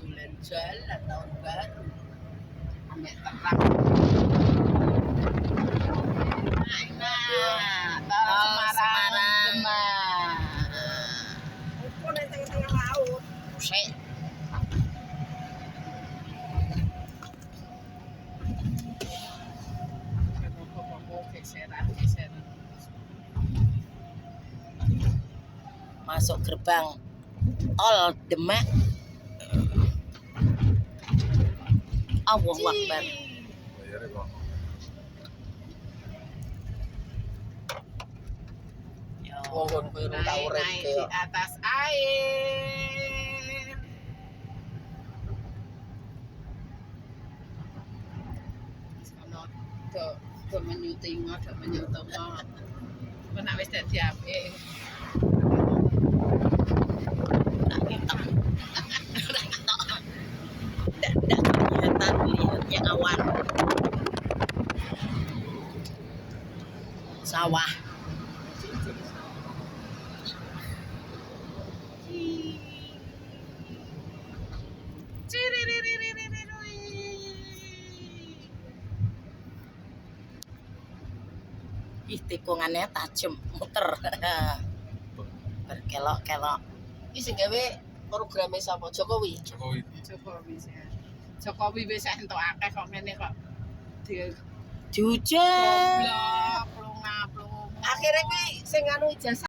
jalan-jalan tahun baru. Ambek terang. Semarang, Demak. Opo nek tengah-tengah laut. Buset. Geseran. Masuk gerbang tol Demak. Allahu Akbar. Wong kuwi tak urip Naik di atas air. Sono do menyuting, do menyutung. Nek wis dadi apik. Tidak kelihatan lihatnya awan. Sawah. Ih, tikungannya tajam, muter. Berkelok-kelok. Iki sing gawe programe sapa? Jokowi. Jokowi wis entuk akeh kok ngene kok. Jujur. Goblok, plunga-plunga. Akhire kuwi sing anu ijazah